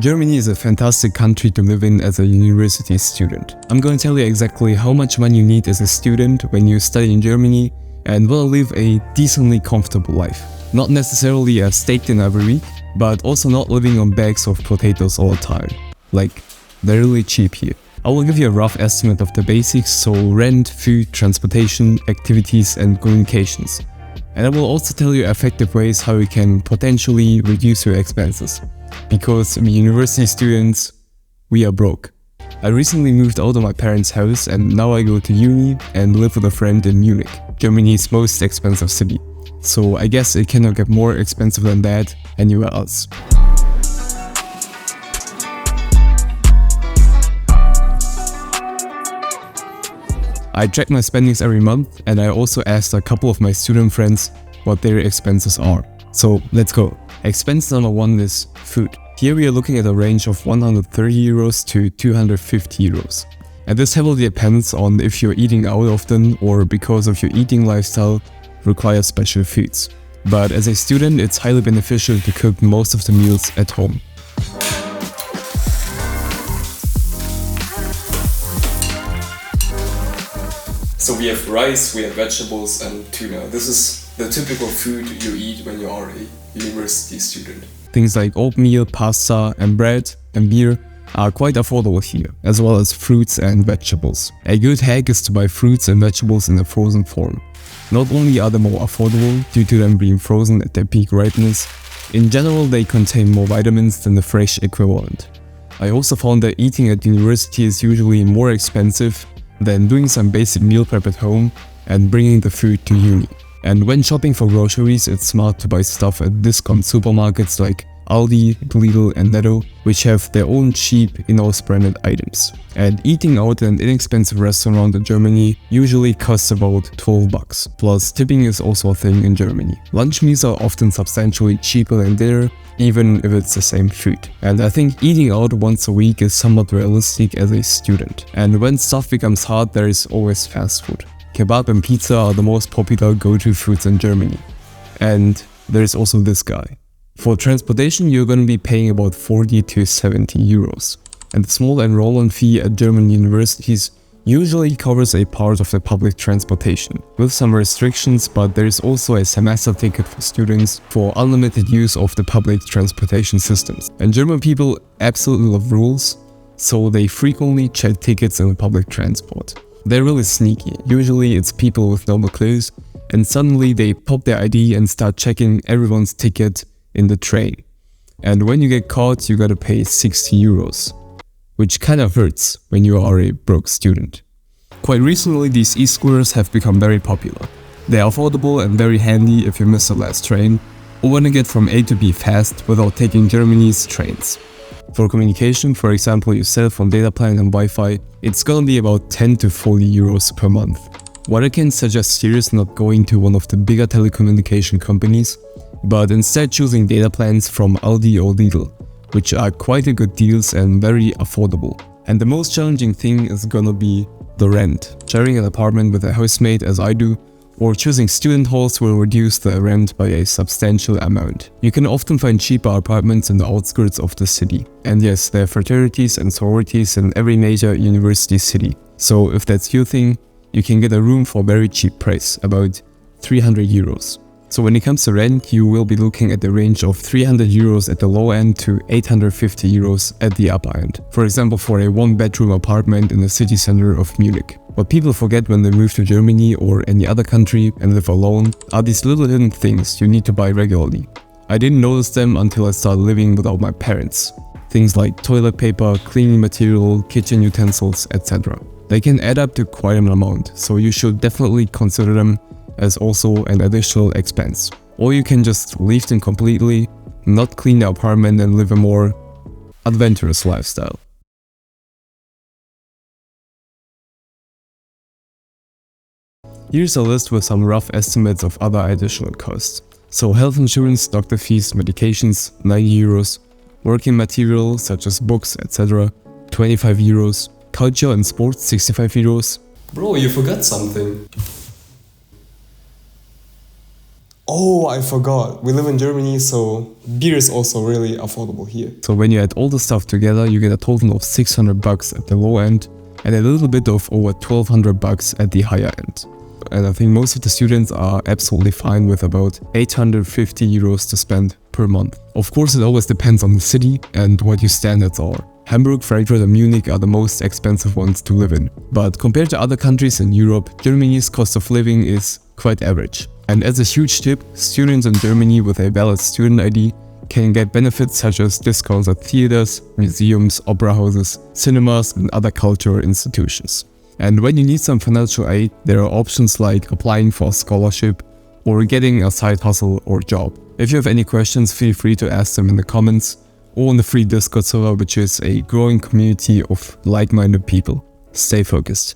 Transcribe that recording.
Germany is a fantastic country to live in as a university student. I'm going to tell you exactly how much money you need as a student when you study in Germany and will live a decently comfortable life. Not necessarily a steak dinner every week, but also not living on bags of potatoes all the time. Like, they're really cheap here. I will give you a rough estimate of the basics, so rent, food, transportation, activities and communications. And I will also tell you effective ways how you can potentially reduce your expenses. Because university students, we are broke. I recently moved out of my parents' house and now I go to uni and live with a friend in Munich, Germany's most expensive city. So I guess it cannot get more expensive than that anywhere else. I track my spendings every month and I also asked a couple of my student friends what their expenses are. So let's go. Expense number 1 is food. Here we are looking at a range of 130 euros to 250 euros. And this heavily depends on if you're eating out often or because of your eating lifestyle requires special foods. But as a student, it's highly beneficial to cook most of the meals at home. So we have rice, we have vegetables and tuna. This is the typical food you eat when you are a university student. Things like oatmeal, pasta and bread and beer are quite affordable here, as well as fruits and vegetables. A good hack is to buy fruits and vegetables in a frozen form. Not only are they more affordable due to them being frozen at their peak ripeness, in general they contain more vitamins than the fresh equivalent. I also found that eating at university is usually more expensive than doing some basic meal prep at home and bringing the food to uni. And when shopping for groceries, it's smart to buy stuff at discount supermarkets like Aldi, Lidl and Netto, which have their own cheap in-house branded items. And eating out at an inexpensive restaurant in Germany usually costs about 12 bucks. Plus tipping is also a thing in Germany. Lunch meals are often substantially cheaper than dinner, even if it's the same food. And I think eating out once a week is somewhat realistic as a student. And when stuff becomes hard, there is always fast food. Kebab and pizza are the most popular go-to foods in Germany. And there's also this guy. For transportation, you're going to be paying about 40 to 70 euros. And the small enrollment fee at German universities usually covers a part of the public transportation, with some restrictions, but there is also a semester ticket for students for unlimited use of the public transportation systems. And German people absolutely love rules, so they frequently check tickets in the public transport. They're really sneaky. Usually it's people with normal clothes and suddenly they pop their ID and start checking everyone's ticket in the train. And when you get caught, you gotta pay 60 euros, which kinda hurts when you are a broke student. Quite recently, these e-scooters have become very popular. They are affordable and very handy if you miss the last train or want to get from A to B fast without taking Germany's trains. For communication, for example, your cell phone data plan and Wi-Fi, it's gonna be about 10 to 40 euros per month. What I can suggest here is not going to one of the bigger telecommunication companies, but instead choosing data plans from Aldi or Lidl, which are quite a good deals and very affordable. And the most challenging thing is gonna be the rent. Sharing an apartment with a housemate as I do, or choosing student halls will reduce the rent by a substantial amount. You can often find cheaper apartments in the outskirts of the city. And yes, there are fraternities and sororities in every major university city. So if that's your thing, you can get a room for a very cheap price, about 300 euros. So when it comes to rent, you will be looking at the range of 300 euros at the low end to 850 euros at the upper end. For example, for a 1-bedroom apartment in the city center of Munich. What people forget when they move to Germany or any other country and live alone are these little hidden things you need to buy regularly. I didn't notice them until I started living without my parents. Things like toilet paper, cleaning material, kitchen utensils, etc. They can add up to quite an amount, so you should definitely consider them as also an additional expense. Or you can just leave them completely, not clean the apartment and live a more adventurous lifestyle. Here's a list with some rough estimates of other additional costs. So health insurance, doctor fees, medications, 90 euros, working material such as books, etc., 25 euros, culture and sports, 65 euros. Bro, you forgot something. Oh, I forgot. We live in Germany, so beer is also really affordable here. So when you add all the stuff together, you get a total of 600 bucks at the low end and a little bit of over 1200 bucks at the higher end. And I think most of the students are absolutely fine with about 850 euros to spend per month. Of course, it always depends on the city and what your standards are. Hamburg, Frankfurt and Munich are the most expensive ones to live in. But compared to other countries in Europe, Germany's cost of living is quite average. And as a huge tip, students in Germany with a valid student ID can get benefits such as discounts at theaters, museums, opera houses, cinemas and other cultural institutions. And when you need some financial aid, there are options like applying for a scholarship or getting a side hustle or job. If you have any questions, feel free to ask them in the comments or on the free Discord server, which is a growing community of like-minded people. Stay focused.